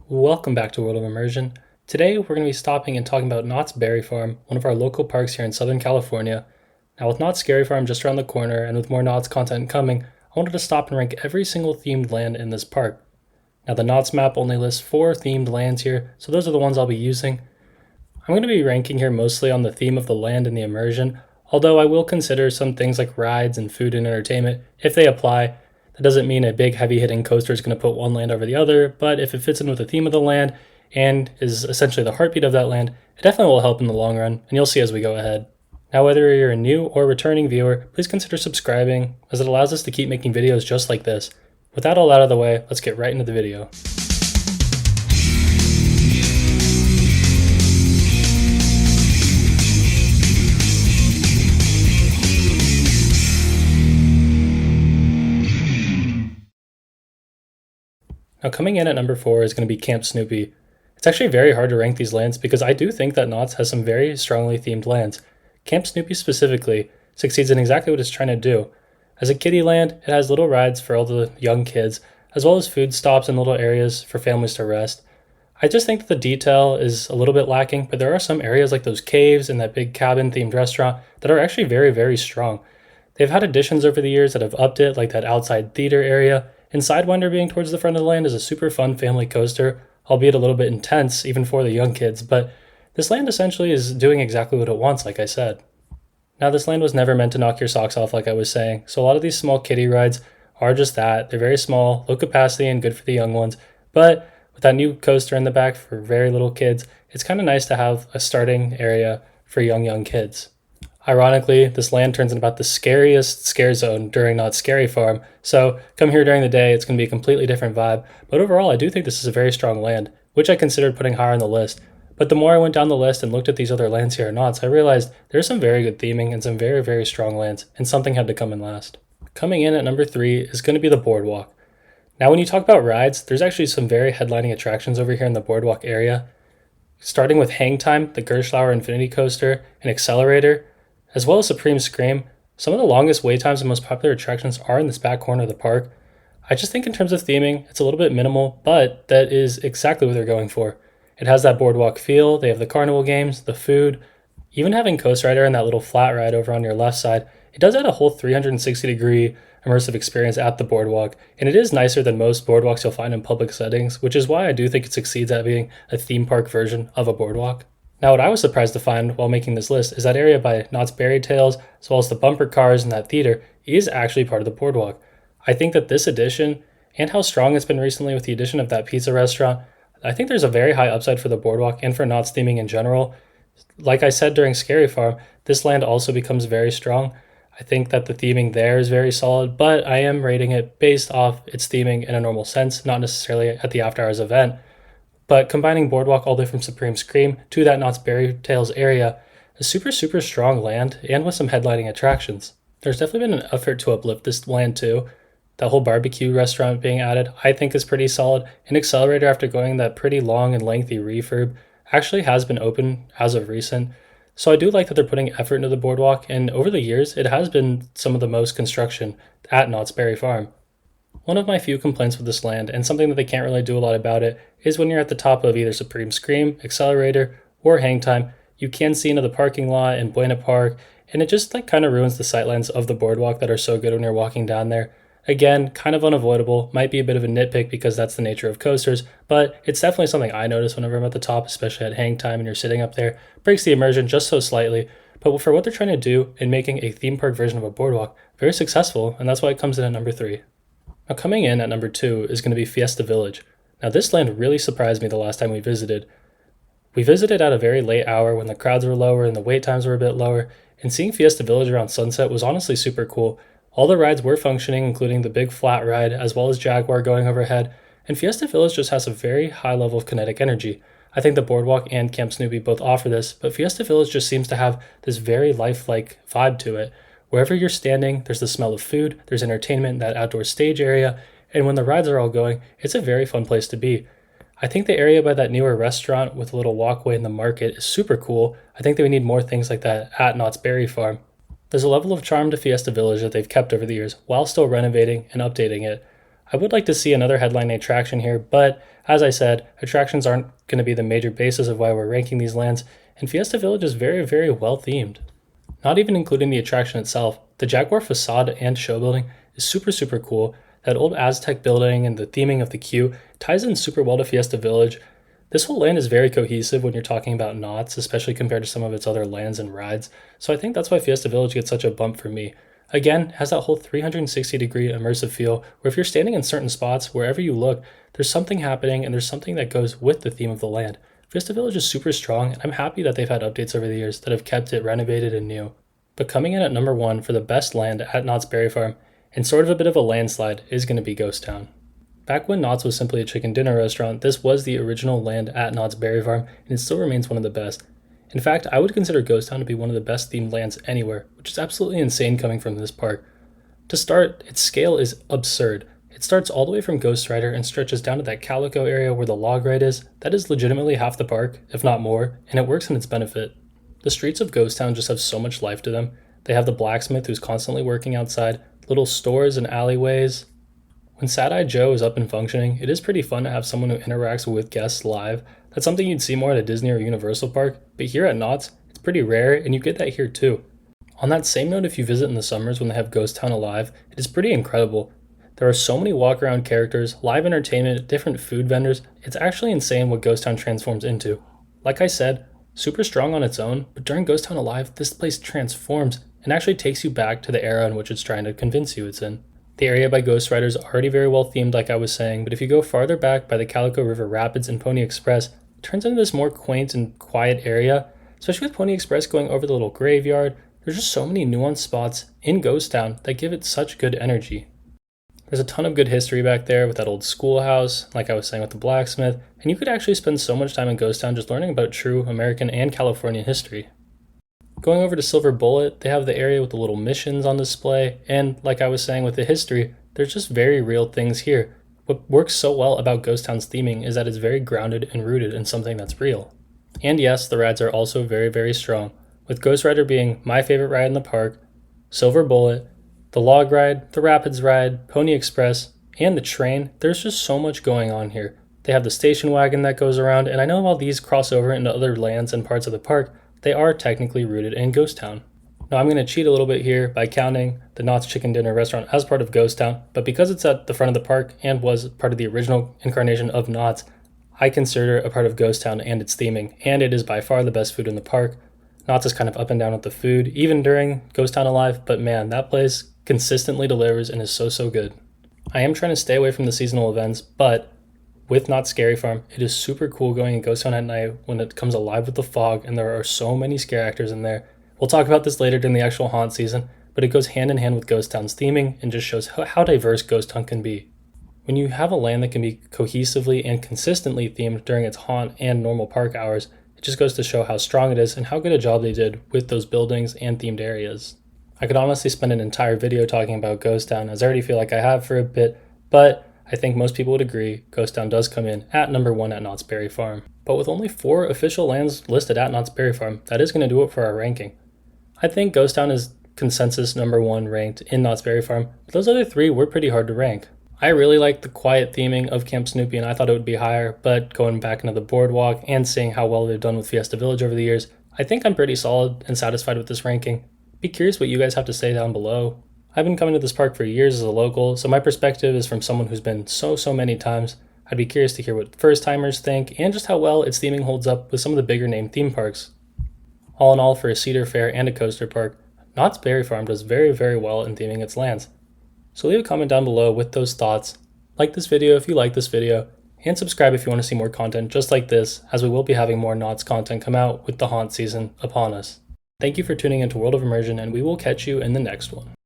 Welcome back to World of Immersion. Today we're going to be stopping and talking about Knott's Berry Farm, one of our local parks here in Southern California. Now with Knott's Scary Farm just around the corner and with more Knott's content coming, I wanted to stop and rank every single themed land in this park. Now the Knott's map only lists 4 themed lands here, so those are the ones I'll be using. I'm going to be ranking here mostly on the theme of the land and the immersion, although I will consider some things like rides and food and entertainment if they apply. That doesn't mean a big heavy hitting coaster is going to put one land over the other, but if it fits in with the theme of the land and is essentially the heartbeat of that land, it definitely will help in the long run, and you'll see as we go ahead. Now whether you're a new or returning viewer, please consider subscribing as it allows us to keep making videos just like this. With that all out of the way, let's get right into the video. Now coming in at number 4 is going to be Camp Snoopy. It's actually very hard to rank these lands because I do think that Knott's has some very strongly themed lands. Camp Snoopy specifically succeeds in exactly what it's trying to do. As a kiddie land, it has little rides for all the young kids, as well as food stops and little areas for families to rest. I just think that the detail is a little bit lacking, but there are some areas like those caves and that big cabin themed restaurant that are actually very, very strong. They've had additions over the years that have upped it, like that outside theater area, and Sidewinder being towards the front of the land is a super fun family coaster, albeit a little bit intense even for the young kids, but this land essentially is doing exactly what it wants, like I said. Now this land was never meant to knock your socks off like I was saying, so a lot of these small kiddie rides are just that. They're very small, low capacity, and good for the young ones, but with that new coaster in the back for very little kids, it's kind of nice to have a starting area for young kids. Ironically, this land turns into about the scariest scare zone during Knott's Scary Farm, so come here during the day, it's going to be a completely different vibe, but overall I do think this is a very strong land, which I considered putting higher on the list. But the more I went down the list and looked at these other lands here at Knott's, I realized there's some very good theming and some very, very strong lands, and something had to come in last. Coming in at number 3 is going to be the Boardwalk. Now when you talk about rides, there's actually some very headlining attractions over here in the Boardwalk area, starting with Hang Time, the Gerschlauer Infinity Coaster, and Accelerator, as well as Supreme Scream. Some of the longest wait times and most popular attractions are in this back corner of the park. I just think in terms of theming, it's a little bit minimal, but that is exactly what they're going for. It has that boardwalk feel, they have the carnival games, the food, even having Coast Rider and that little flat ride over on your left side. It does add a whole 360-degree immersive experience at the boardwalk, and it is nicer than most boardwalks you'll find in public settings, which is why I do think it succeeds at being a theme park version of a boardwalk. Now what I was surprised to find while making this list is that area by Knott's Berry Tales, as well as the bumper cars and that theater, is actually part of the boardwalk. I think that this addition, and how strong it's been recently with the addition of that pizza restaurant, I think there's a very high upside for the boardwalk and for Knott's theming in general. Like I said during Scary Farm, this land also becomes very strong. I think that the theming there is very solid, but I am rating it based off its theming in a normal sense, not necessarily at the After Hours event. But combining Boardwalk all the way from Supreme Scream to that Knott's Berry Tales area, a super, super strong land and with some headlining attractions. There's definitely been an effort to uplift this land too. That whole barbecue restaurant being added, I think is pretty solid. An Accelerator, after going that pretty long and lengthy refurb, actually has been open as of recent. So I do like that they're putting effort into the boardwalk, and over the years, it has been some of the most construction at Knott's Berry Farm. One of my few complaints with this land, and something that they can't really do a lot about it, is when you're at the top of either Supreme Scream, Accelerator, or Hang Time, you can see into the parking lot in Buena Park, and it just kind of ruins the sightlines of the boardwalk that are so good when you're walking down there. Again, kind of unavoidable, might be a bit of a nitpick because that's the nature of coasters, but it's definitely something I notice whenever I'm at the top, especially at Hang Time and you're sitting up there. Breaks the immersion just so slightly, but for what they're trying to do in making a theme park version of a boardwalk, very successful, and that's why it comes in at number 3. Now coming in at number 2 is going to be Fiesta Village. Now this land really surprised me the last time we visited. We visited at a very late hour when the crowds were lower and the wait times were a bit lower, and seeing Fiesta Village around sunset was honestly super cool. All the rides were functioning, including the big flat ride, as well as Jaguar going overhead, and Fiesta Village just has a very high level of kinetic energy. I think the Boardwalk and Camp Snoopy both offer this, but Fiesta Village just seems to have this very lifelike vibe to it. Wherever you're standing, there's the smell of food, there's entertainment, that outdoor stage area, and when the rides are all going, it's a very fun place to be. I think the area by that newer restaurant with a little walkway in the market is super cool. I think that we need more things like that at Knott's Berry Farm. There's a level of charm to Fiesta Village that they've kept over the years while still renovating and updating it. I would like to see another headline attraction here, but as I said, attractions aren't going to be the major basis of why we're ranking these lands, and Fiesta Village is very, very well themed. Not even including the attraction itself, the Jaguar facade and show building is super, super cool. That old Aztec building and the theming of the queue ties in super well to Fiesta Village. This whole land is very cohesive when you're talking about Knott's, especially compared to some of its other lands and rides, so I think that's why Fiesta Village gets such a bump for me. Again, it has that whole 360-degree immersive feel, where if you're standing in certain spots, wherever you look, there's something happening and there's something that goes with the theme of the land. Fiesta Village is super strong, and I'm happy that they've had updates over the years that have kept it renovated and new. But coming in at number 1 for the best land at Knott's Berry Farm, and sort of a bit of a landslide, is going to be Ghost Town. Back when Knott's was simply a chicken dinner restaurant, this was the original land at Knott's Berry Farm, and it still remains one of the best. In fact, I would consider Ghost Town to be one of the best themed lands anywhere, which is absolutely insane coming from this park. To start, its scale is absurd. It starts all the way from Ghost Rider and stretches down to that Calico area where the log ride is. That is legitimately half the park, if not more, and it works in its benefit. The streets of Ghost Town just have so much life to them. They have the blacksmith who's constantly working outside, little stores and alleyways. When Sad-Eye Joe is up and functioning, it is pretty fun to have someone who interacts with guests live. That's something you'd see more at a Disney or Universal park, but here at Knott's, it's pretty rare, and you get that here too. On that same note, if you visit in the summers when they have Ghost Town alive, it is pretty incredible. There are so many walk-around characters, live entertainment, different food vendors. It's actually insane what Ghost Town transforms into. Like I said, super strong on its own, but during Ghost Town Alive, this place transforms and actually takes you back to the era in which it's trying to convince you it's in. The area by Ghost Rider is already very well themed, like I was saying, but if you go farther back by the Calico River Rapids and Pony Express, it turns into this more quaint and quiet area, especially with Pony Express going over the little graveyard. There's just so many nuanced spots in Ghost Town that give it such good energy. There's a ton of good history back there with that old schoolhouse, like I was saying with the blacksmith, and you could actually spend so much time in Ghost Town just learning about true American and California history. Going over to Silver Bullet, they have the area with the little missions on display, and like I was saying with the history, there's just very real things here. What works so well about Ghost Town's theming is that it's very grounded and rooted in something that's real. And yes, the rides are also very, very strong, with Ghost Rider being my favorite ride in the park, Silver Bullet, the log ride, the rapids ride, Pony Express, and the train. There's just so much going on here. They have the station wagon that goes around, and I know while these cross over into other lands and parts of the park, they are technically rooted in Ghost Town. Now I'm going to cheat a little bit here by counting the Knott's Chicken Dinner restaurant as part of Ghost Town, but because it's at the front of the park and was part of the original incarnation of Knott's, I consider it a part of Ghost Town and its theming, and it is by far the best food in the park. Knott's is kind of up and down with the food, even during Ghost Town Alive, but man, that place consistently delivers and is so, so good. I am trying to stay away from the seasonal events, but with Knott's Scary Farm, it is super cool going in Ghost Town at night when it comes alive with the fog, and there are so many scare actors in there. We'll talk about this later during the actual haunt season, but it goes hand in hand with Ghost Town's theming and just shows how diverse Ghost Town can be. When you have a land that can be cohesively and consistently themed during its haunt and normal park hours, it just goes to show how strong it is and how good a job they did with those buildings and themed areas. I could honestly spend an entire video talking about Ghost Town, as I already feel like I have for a bit, but I think most people would agree Ghost Town does come in at number 1 at Knott's Berry Farm. But with only 4 official lands listed at Knott's Berry Farm, that is going to do it for our ranking. I think Ghost Town is consensus number 1 ranked in Knott's Berry Farm, but those other 3 were pretty hard to rank. I really like the quiet theming of Camp Snoopy, and I thought it would be higher, but going back into the Boardwalk and seeing how well they've done with Fiesta Village over the years, I think I'm pretty solid and satisfied with this ranking. Be curious what you guys have to say down below. I've been coming to this park for years as a local, so my perspective is from someone who's been so many times. I'd be curious to hear what first-timers think, and just how well its theming holds up with some of the bigger name theme parks. All in all, for a Cedar Fair and a coaster park, Knott's Berry Farm does very, very well in theming its lands. So leave a comment down below with those thoughts. Like this video if you like this video, and subscribe if you want to see more content just like this, as we will be having more Knott's content come out with the haunt season upon us. Thank you for tuning into World of Immersion, and we will catch you in the next one.